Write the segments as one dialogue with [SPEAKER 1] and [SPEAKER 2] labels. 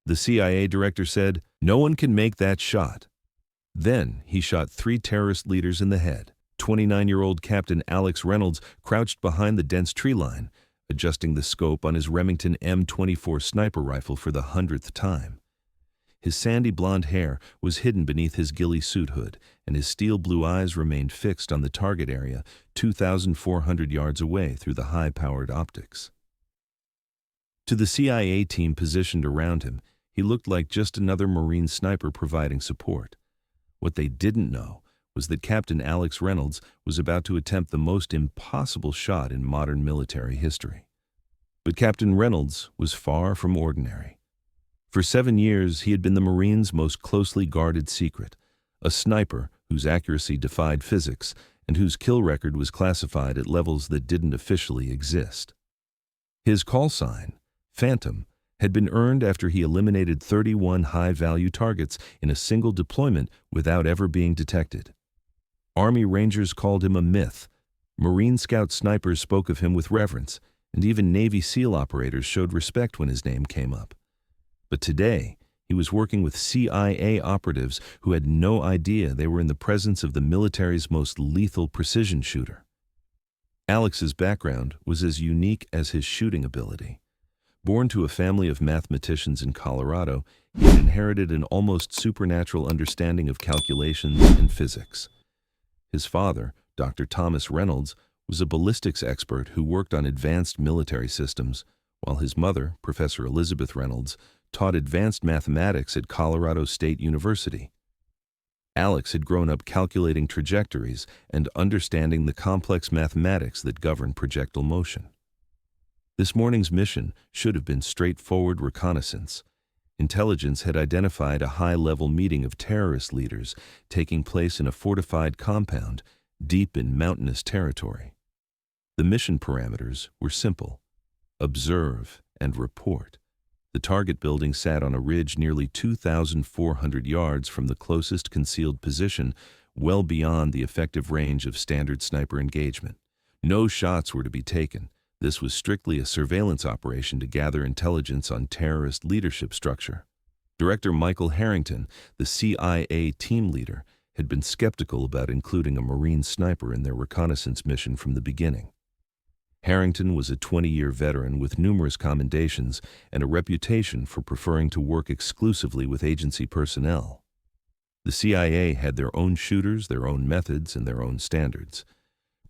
[SPEAKER 1] The CIA director said, "No one can make that shot." Then he shot 3 terrorist leaders in the head. 29-year-old Captain Alex Reynolds crouched behind the dense tree line, adjusting the scope on his Remington M24 sniper rifle for the 100th time. His sandy blonde hair was hidden beneath his ghillie suit hood, and his steel blue eyes remained fixed on the target area 2,400 yards away through the high-powered optics. To the CIA team positioned around him, he looked like just another Marine sniper providing support. What they didn't know was that Captain Alex Reynolds was about to attempt the most impossible shot in modern military history. But Captain Reynolds was far from ordinary. For 7 years, he had been the Marines' most closely guarded secret, a sniper whose accuracy defied physics and whose kill record was classified at levels that didn't officially exist. His call sign, Phantom, had been earned after he eliminated 31 high-value targets in a single deployment without ever being detected. Army Rangers called him a myth, Marine Scout snipers spoke of him with reverence, and even Navy SEAL operators showed respect when his name came up. But today, he was working with CIA operatives who had no idea they were in the presence of the military's most lethal precision shooter. Alex's background was as unique as his shooting ability. Born to a family of mathematicians in Colorado, he had inherited an almost supernatural understanding of calculations and physics. His father, Dr. Thomas Reynolds, was a ballistics expert who worked on advanced military systems, while his mother, Professor Elizabeth Reynolds, taught advanced mathematics at Colorado State University. Alex had grown up calculating trajectories and understanding the complex mathematics that govern projectile motion. This morning's mission should have been straightforward reconnaissance. Intelligence had identified a high-level meeting of terrorist leaders taking place in a fortified compound deep in mountainous territory. The mission parameters were simple: observe and report. The target building sat on a ridge nearly 2,400 yards from the closest concealed position, well beyond the effective range of standard sniper engagement. No shots were to be taken. This was strictly a surveillance operation to gather intelligence on terrorist leadership structure. Director Michael Harrington, the CIA team leader, had been skeptical about including a Marine sniper in their reconnaissance mission from the beginning. Harrington was a 20-year veteran with numerous commendations and a reputation for preferring to work exclusively with agency personnel. The CIA had their own shooters, their own methods, and their own standards.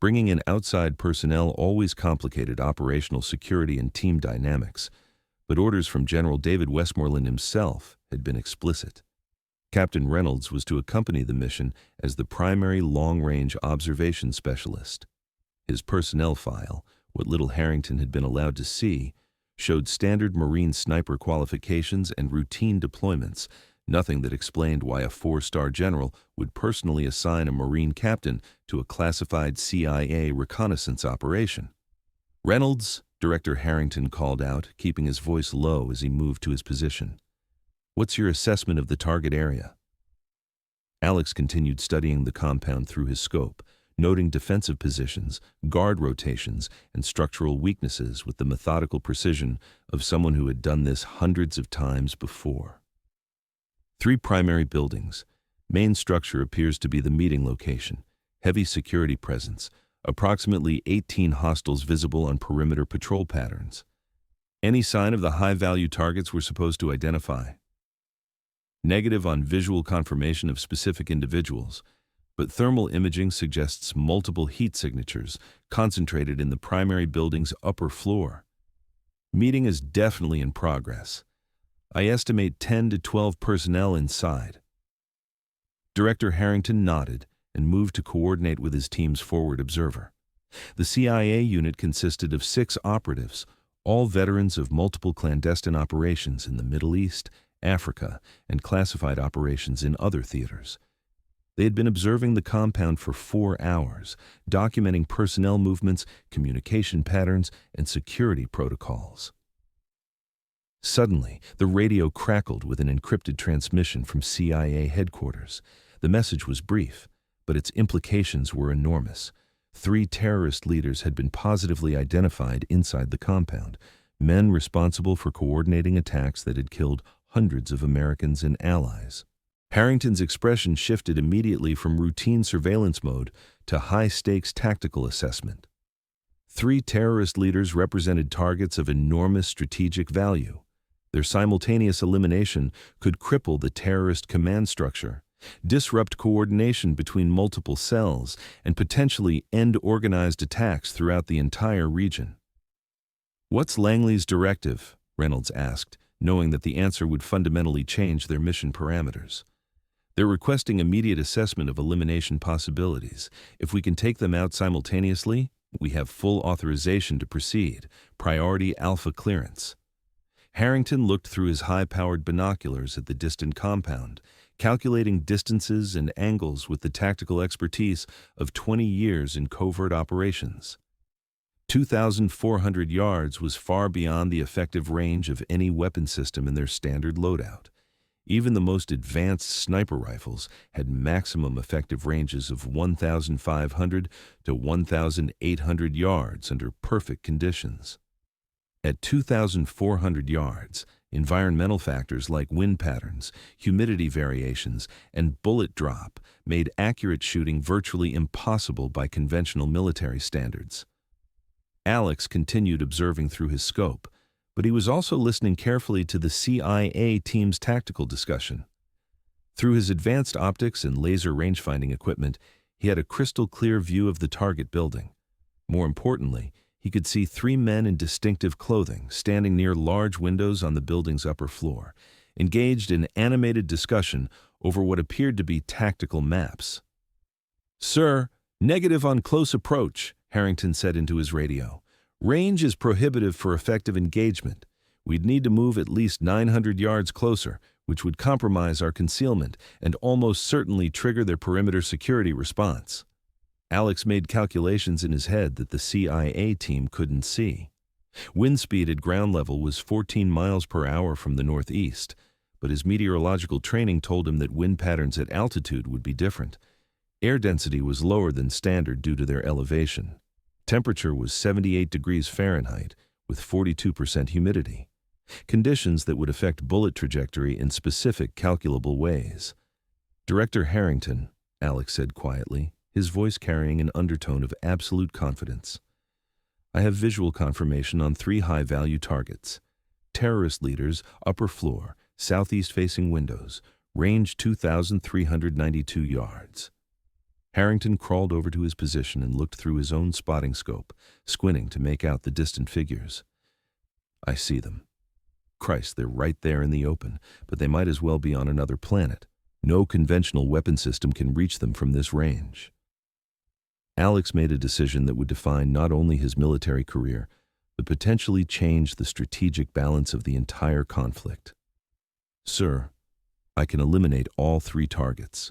[SPEAKER 1] Bringing in outside personnel always complicated operational security and team dynamics, but orders from General David Westmoreland himself had been explicit. Captain Reynolds was to accompany the mission as the primary long-range observation specialist. His personnel file, what little Harrington had been allowed to see, showed standard Marine sniper qualifications and routine deployments, nothing that explained why a 4-star general would personally assign a Marine captain to a classified CIA reconnaissance operation. "Reynolds," Director Harrington called out, keeping his voice low as he moved to his position. "What's your assessment of the target area?" Alex continued studying the compound through his scope, noting defensive positions, guard rotations, and structural weaknesses with the methodical precision of someone who had done this hundreds of times before. 3 primary buildings. Main structure appears to be the meeting location. Heavy security presence. Approximately 18 hostiles visible on perimeter patrol patterns. Any sign of the high-value targets we're supposed to identify? Negative on visual confirmation of specific individuals, but thermal imaging suggests multiple heat signatures concentrated in the primary building's upper floor. Meeting is definitely in progress. I estimate 10 to 12 personnel inside. Director Harrington nodded and moved to coordinate with his team's forward observer. The CIA unit consisted of 6 operatives, all veterans of multiple clandestine operations in the Middle East, Africa, and classified operations in other theaters. They had been observing the compound for 4 hours, documenting personnel movements, communication patterns, and security protocols. Suddenly, the radio crackled with an encrypted transmission from CIA headquarters. The message was brief, but its implications were enormous. 3 terrorist leaders had been positively identified inside the compound, men responsible for coordinating attacks that had killed hundreds of Americans and allies. Harrington's expression shifted immediately from routine surveillance mode to high-stakes tactical assessment. 3 terrorist leaders represented targets of enormous strategic value. Their simultaneous elimination could cripple the terrorist command structure, disrupt coordination between multiple cells, and potentially end organized attacks throughout the entire region. "What's Langley's directive?" Reynolds asked, knowing that the answer would fundamentally change their mission parameters. "They're requesting immediate assessment of elimination possibilities. If we can take them out simultaneously, we have full authorization to proceed. Priority Alpha clearance." Harrington looked through his high-powered binoculars at the distant compound, calculating distances and angles with the tactical expertise of 20 years in covert operations. 2,400 yards was far beyond the effective range of any weapon system in their standard loadout. Even the most advanced sniper rifles had maximum effective ranges of 1,500 to 1,800 yards under perfect conditions. At 2,400 yards, environmental factors like wind patterns, humidity variations, and bullet drop made accurate shooting virtually impossible by conventional military standards. Alex continued observing through his scope, but he was also listening carefully to the CIA team's tactical discussion. Through his advanced optics and laser rangefinding equipment, he had a crystal-clear view of the target building. More importantly, he could see 3 men in distinctive clothing standing near large windows on the building's upper floor, engaged in animated discussion over what appeared to be tactical maps. "Sir, negative on close approach," Harrington said into his radio. "Range is prohibitive for effective engagement. We'd need to move at least 900 yards closer, which would compromise our concealment and almost certainly trigger their perimeter security response." Alex made calculations in his head that the CIA team couldn't see. Wind speed at ground level was 14 miles per hour from the northeast, but his meteorological training told him that wind patterns at altitude would be different. Air density was lower than standard due to their elevation. Temperature was 78 degrees Fahrenheit, with 42% humidity. Conditions that would affect bullet trajectory in specific calculable ways. "Director Harrington," Alex said quietly, his voice carrying an undertone of absolute confidence. "I have visual confirmation on 3 high-value targets. Terrorist leaders, upper floor, southeast-facing windows, range 2,392 yards. Harrington crawled over to his position and looked through his own spotting scope, squinting to make out the distant figures. "I see them. Christ, they're right there in the open, but they might as well be on another planet. No conventional weapon system can reach them from this range." Alex made a decision that would define not only his military career, but potentially change the strategic balance of the entire conflict. "Sir, I can eliminate all 3 targets."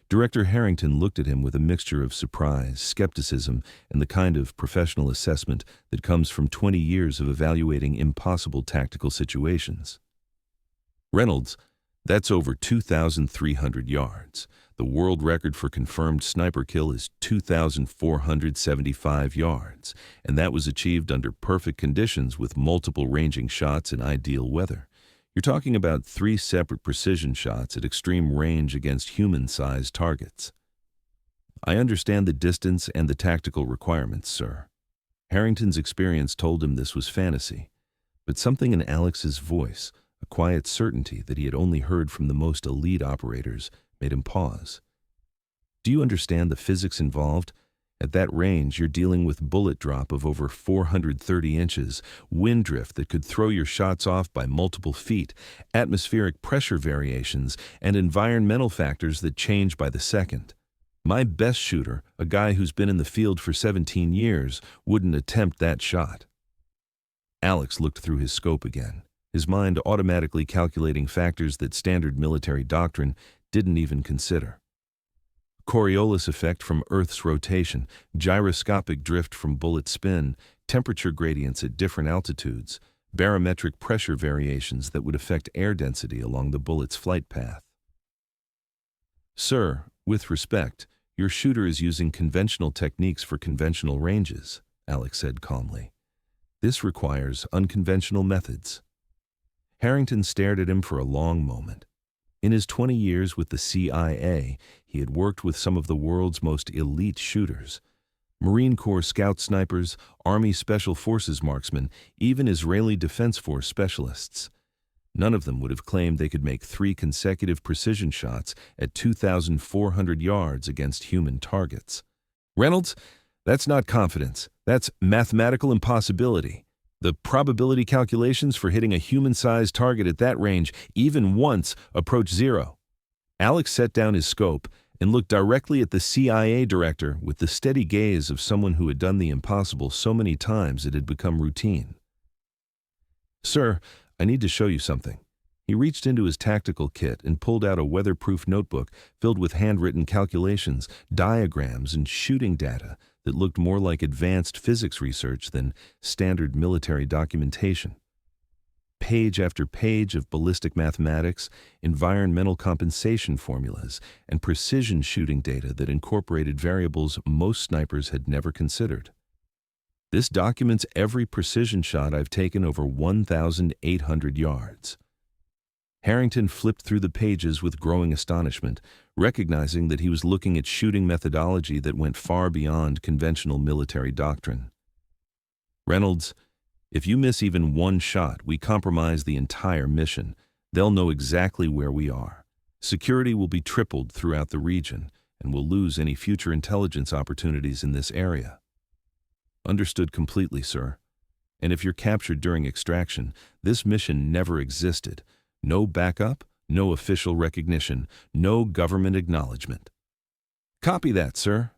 [SPEAKER 1] Director Harrington looked at him with a mixture of surprise, skepticism, and the kind of professional assessment that comes from 20 years of evaluating impossible tactical situations. "Reynolds, that's over 2,300 yards. The world record for confirmed sniper kill is 2,475 yards, and that was achieved under perfect conditions with multiple ranging shots in ideal weather. You're talking about 3 separate precision shots at extreme range against human-sized targets." "I understand the distance and the tactical requirements, sir." Harrington's experience told him this was fantasy, but something in Alex's voice, a quiet certainty that he had only heard from the most elite operators, made him pause. "Do you understand the physics involved? At that range, you're dealing with bullet drop of over 430 inches, wind drift that could throw your shots off by multiple feet, atmospheric pressure variations, and environmental factors that change by the second. My best shooter, a guy who's been in the field for 17 years, wouldn't attempt that shot." Alex looked through his scope again, his mind automatically calculating factors that standard military doctrine didn't even consider. Coriolis effect from Earth's rotation, gyroscopic drift from bullet spin, temperature gradients at different altitudes, barometric pressure variations that would affect air density along the bullet's flight path. "Sir, with respect, your shooter is using conventional techniques for conventional ranges," Alex said calmly. "This requires unconventional methods." Harrington stared at him for a long moment. In his 20 years with the CIA, he had worked with some of the world's most elite shooters. Marine Corps scout snipers, Army Special Forces marksmen, even Israeli Defense Force specialists. None of them would have claimed they could make 3 consecutive precision shots at 2,400 yards against human targets. Reynolds, that's not confidence. That's mathematical impossibility. The probability calculations for hitting a human-sized target at that range, even once, approach zero. Alex set down his scope and looked directly at the CIA director with the steady gaze of someone who had done the impossible so many times it had become routine. "Sir, I need to show you something." He reached into his tactical kit and pulled out a weatherproof notebook filled with handwritten calculations, diagrams, and shooting data that looked more like advanced physics research than standard military documentation. Page after page of ballistic mathematics, environmental compensation formulas, and precision shooting data that incorporated variables most snipers had never considered. "This documents every precision shot I've taken over 1,800 yards. Harrington flipped through the pages with growing astonishment, recognizing that he was looking at shooting methodology that went far beyond conventional military doctrine. "Reynolds, if you miss even one shot, we compromise the entire mission. They'll know exactly where we are. Security will be tripled throughout the region, and we'll lose any future intelligence opportunities in this area." "Understood completely, sir. And if you're captured during extraction, this mission never existed. No backup, no official recognition, no government acknowledgement." "Copy that, sir."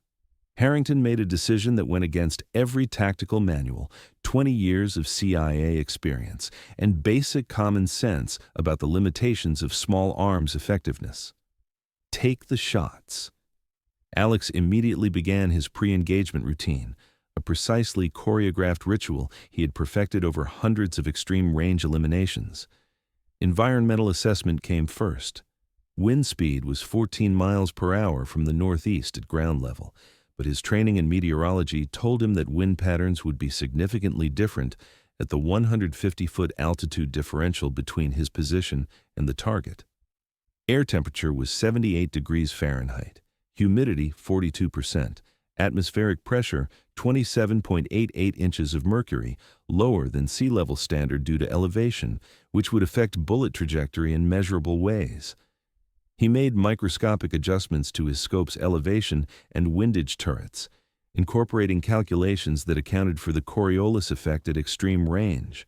[SPEAKER 1] Harrington made a decision that went against every tactical manual, 20 years of CIA experience, and basic common sense about the limitations of small arms effectiveness. Take the shots. Alex immediately began his pre-engagement routine, a precisely choreographed ritual he had perfected over hundreds of extreme range eliminations. Environmental assessment came first. Wind speed was 14 miles per hour from the northeast at ground level, but his training in meteorology told him that wind patterns would be significantly different at the 150-foot altitude differential between his position and the target. Air temperature was 78 degrees Fahrenheit, humidity 42%, atmospheric pressure 27.88 inches of mercury, lower than sea level standard due to elevation, which would affect bullet trajectory in measurable ways. He made microscopic adjustments to his scope's elevation and windage turrets, incorporating calculations that accounted for the Coriolis effect at extreme range.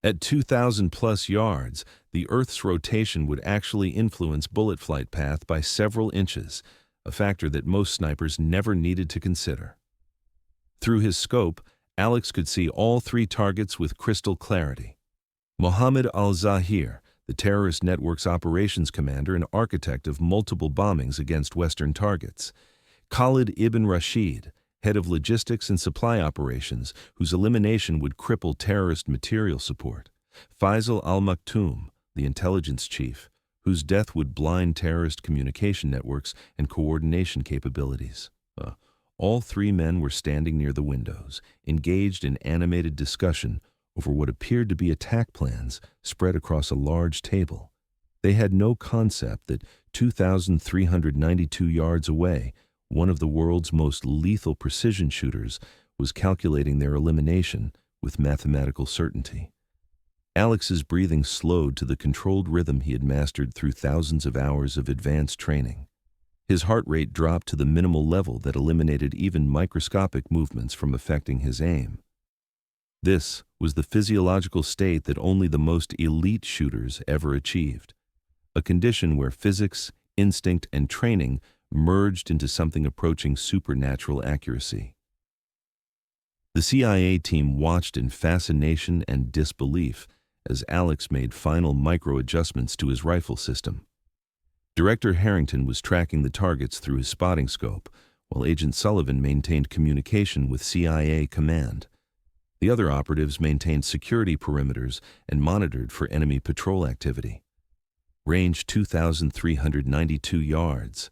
[SPEAKER 1] At 2,000-plus yards, the Earth's rotation would actually influence bullet flight path by several inches, a factor that most snipers never needed to consider. Through his scope, Alex could see all 3 targets with crystal clarity. Mohammed al-Zahir, the terrorist network's operations commander and architect of multiple bombings against Western targets. Khalid ibn Rashid, head of logistics and supply operations, whose elimination would cripple terrorist material support. Faisal al-Maktoum, the intelligence chief, whose death would blind terrorist communication networks and coordination capabilities. All 3 men were standing near the windows, engaged in animated discussion over what appeared to be attack plans spread across a large table. They had no concept that 2,392 yards away, one of the world's most lethal precision shooters was calculating their elimination with mathematical certainty. Alex's breathing slowed to the controlled rhythm he had mastered through thousands of hours of advanced training. His heart rate dropped to the minimal level that eliminated even microscopic movements from affecting his aim. This was the physiological state that only the most elite shooters ever achieved, a condition where physics, instinct, and training merged into something approaching supernatural accuracy. The CIA team watched in fascination and disbelief as Alex made final micro-adjustments to his rifle system. Director Harrington was tracking the targets through his spotting scope, while Agent Sullivan maintained communication with CIA command. The other operatives maintained security perimeters and monitored for enemy patrol activity. Range 2,392 yards.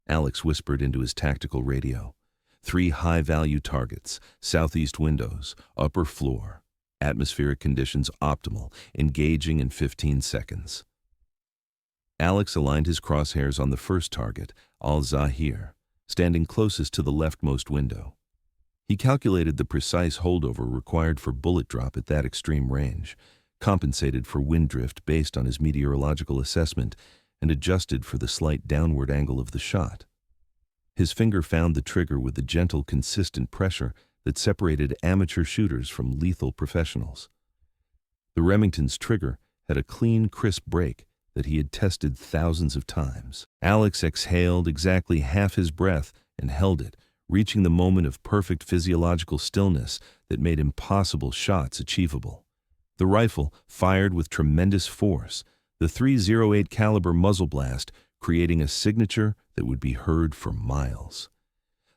[SPEAKER 1] Alex whispered into his tactical radio. 3 high-value targets, southeast windows, upper floor. Atmospheric conditions optimal, engaging in 15 seconds. Alex aligned his crosshairs on the first target, Al-Zahir, standing closest to the leftmost window. He calculated the precise holdover required for bullet drop at that extreme range, compensated for wind drift based on his meteorological assessment, and adjusted for the slight downward angle of the shot. His finger found the trigger with the gentle, consistent pressure that separated amateur shooters from lethal professionals. The Remington's trigger had a clean, crisp break that he had tested thousands of times. Alex exhaled exactly half his breath and held it, reaching the moment of perfect physiological stillness that made impossible shots achievable. The rifle fired with tremendous force, the .308 caliber muzzle blast creating a signature that would be heard for miles.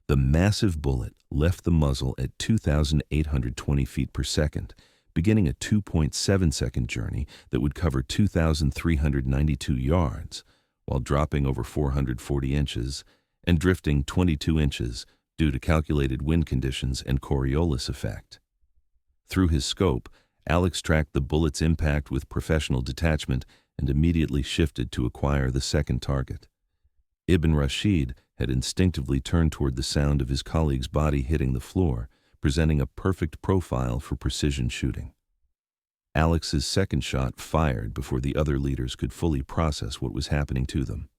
[SPEAKER 1] The massive bullet left the muzzle at 2,820 feet per second, beginning a 2.7-second journey that would cover 2,392 yards, while dropping over 440 inches and drifting 22 inches due to calculated wind conditions and Coriolis effect. Through his scope, Alex tracked the bullet's impact with professional detachment and immediately shifted to acquire the second target. Ibn Rashid had instinctively turned toward the sound of his colleague's body hitting the floor, presenting a perfect profile for precision shooting. Alex's second shot fired before the other leaders could fully process what was happening to them.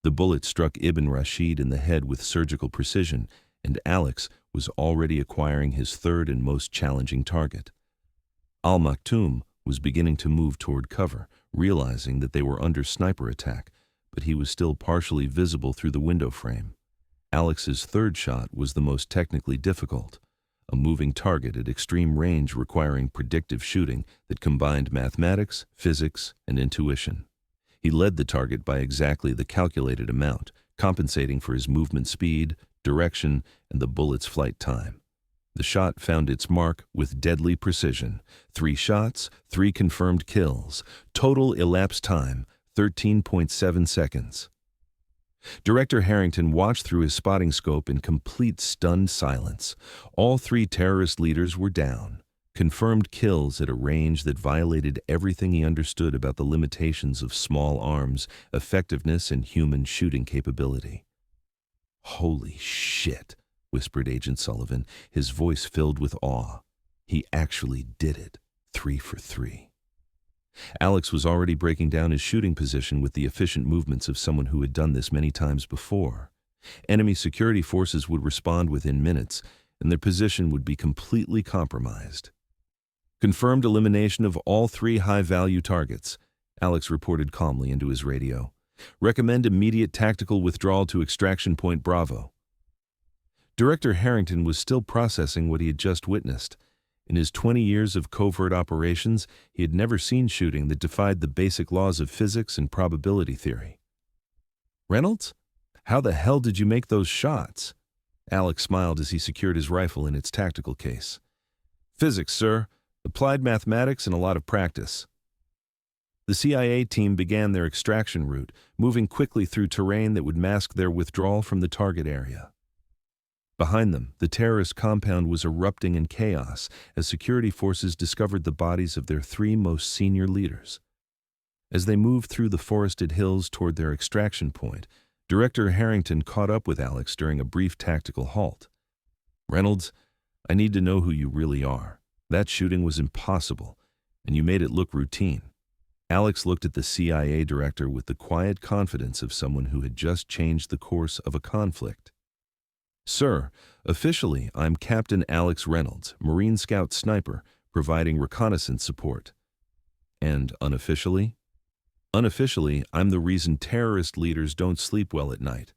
[SPEAKER 1] The bullet struck Ibn Rashid in the head with surgical precision, and Alex was already acquiring his third and most challenging target. Al-Maktoum was beginning to move toward cover, realizing that they were under sniper attack, but he was still partially visible through the window frame. Alex's third shot was the most technically difficult, a moving target at extreme range requiring predictive shooting that combined mathematics, physics, and intuition. He led the target by exactly the calculated amount, compensating for his movement speed, direction, and the bullet's flight time. The shot found its mark with deadly precision. 3 shots, 3 confirmed kills. Total elapsed time, 13.7 seconds. Director Harrington watched through his spotting scope in complete stunned silence. All 3 terrorist leaders were down. Confirmed kills at a range that violated everything he understood about the limitations of small arms, effectiveness, and human shooting capability. "Holy shit," whispered Agent Sullivan, his voice filled with awe. "He actually did it. 3 for 3. Alex was already breaking down his shooting position with the efficient movements of someone who had done this many times before. Enemy security forces would respond within minutes, and their position would be completely compromised. "Confirmed elimination of all 3 high-value targets," Alex reported calmly into his radio. "Recommend immediate tactical withdrawal to Extraction Point Bravo." Director Harrington was still processing what he had just witnessed. In his 20 years of covert operations, he had never seen shooting that defied the basic laws of physics and probability theory. "Reynolds? How the hell did you make those shots?" Alex smiled as he secured his rifle in its tactical case. "Physics, sir. Applied mathematics and a lot of practice." The CIA team began their extraction route, moving quickly through terrain that would mask their withdrawal from the target area. Behind them, the terrorist compound was erupting in chaos as security forces discovered the bodies of their 3 most senior leaders. As they moved through the forested hills toward their extraction point, Director Harrington caught up with Alex during a brief tactical halt. "Reynolds, I need to know who you really are. That shooting was impossible, and you made it look routine." Alex looked at the CIA director with the quiet confidence of someone who had just changed the course of a conflict. "Sir, officially, I'm Captain Alex Reynolds, Marine Scout Sniper, providing reconnaissance support." "And unofficially?" "Unofficially, I'm the reason terrorist leaders don't sleep well at night."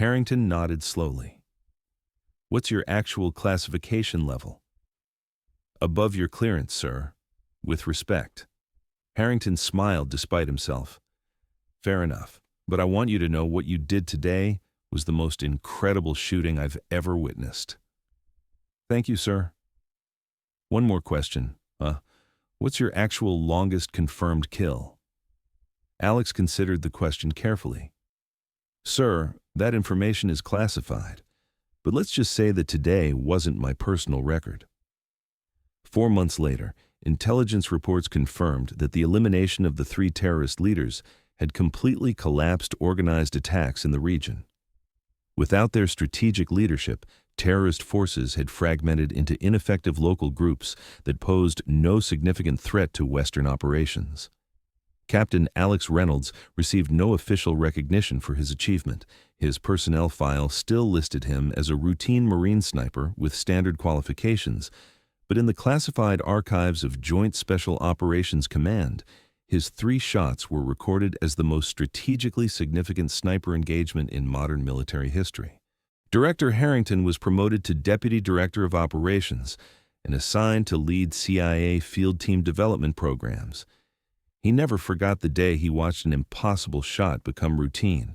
[SPEAKER 1] Harrington nodded slowly. "What's your actual classification level?" "Above your clearance, sir. With respect." Harrington smiled despite himself. "Fair enough, but I want you to know what you did today was the most incredible shooting I've ever witnessed." "Thank you, sir." "One more question. What's your actual longest confirmed kill?" Alex considered the question carefully. "Sir, that information is classified, but let's just say that today wasn't my personal record." 4 months later, intelligence reports confirmed that the elimination of the 3 terrorist leaders had completely collapsed organized attacks in the region. Without their strategic leadership, terrorist forces had fragmented into ineffective local groups that posed no significant threat to Western operations. Captain Alex Reynolds received no official recognition for his achievement. His personnel file still listed him as a routine Marine sniper with standard qualifications, but in the classified archives of Joint Special Operations Command, his 3 shots were recorded as the most strategically significant sniper engagement in modern military history. Director Harrington was promoted to Deputy Director of Operations and assigned to lead CIA field team development programs. He never forgot the day he watched an impossible shot become routine,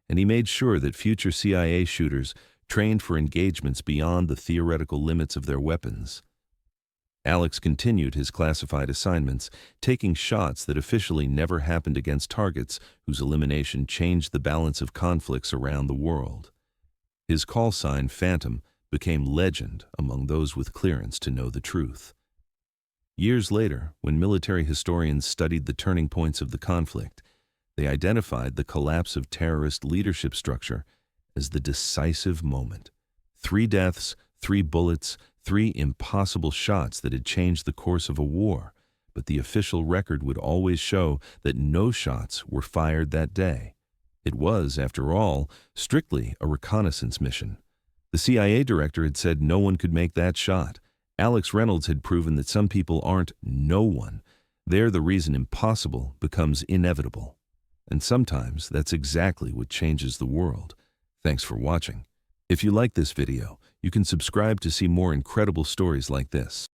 [SPEAKER 1] and he made sure that future CIA shooters trained for engagements beyond the theoretical limits of their weapons. Alex continued his classified assignments, taking shots that officially never happened against targets whose elimination changed the balance of conflicts around the world. His call sign, Phantom, became legend among those with clearance to know the truth. Years later, when military historians studied the turning points of the conflict, they identified the collapse of terrorist leadership structure as the decisive moment. 3 deaths, 3 bullets, 3 impossible shots that had changed the course of a war, but the official record would always show that no shots were fired that day. It was, after all, strictly a reconnaissance mission. The CIA director had said no one could make that shot. Alex Reynolds had proven that some people aren't no one. They're the reason impossible becomes inevitable. And sometimes that's exactly what changes the world. Thanks for watching. If you like this video, you can subscribe to see more incredible stories like this.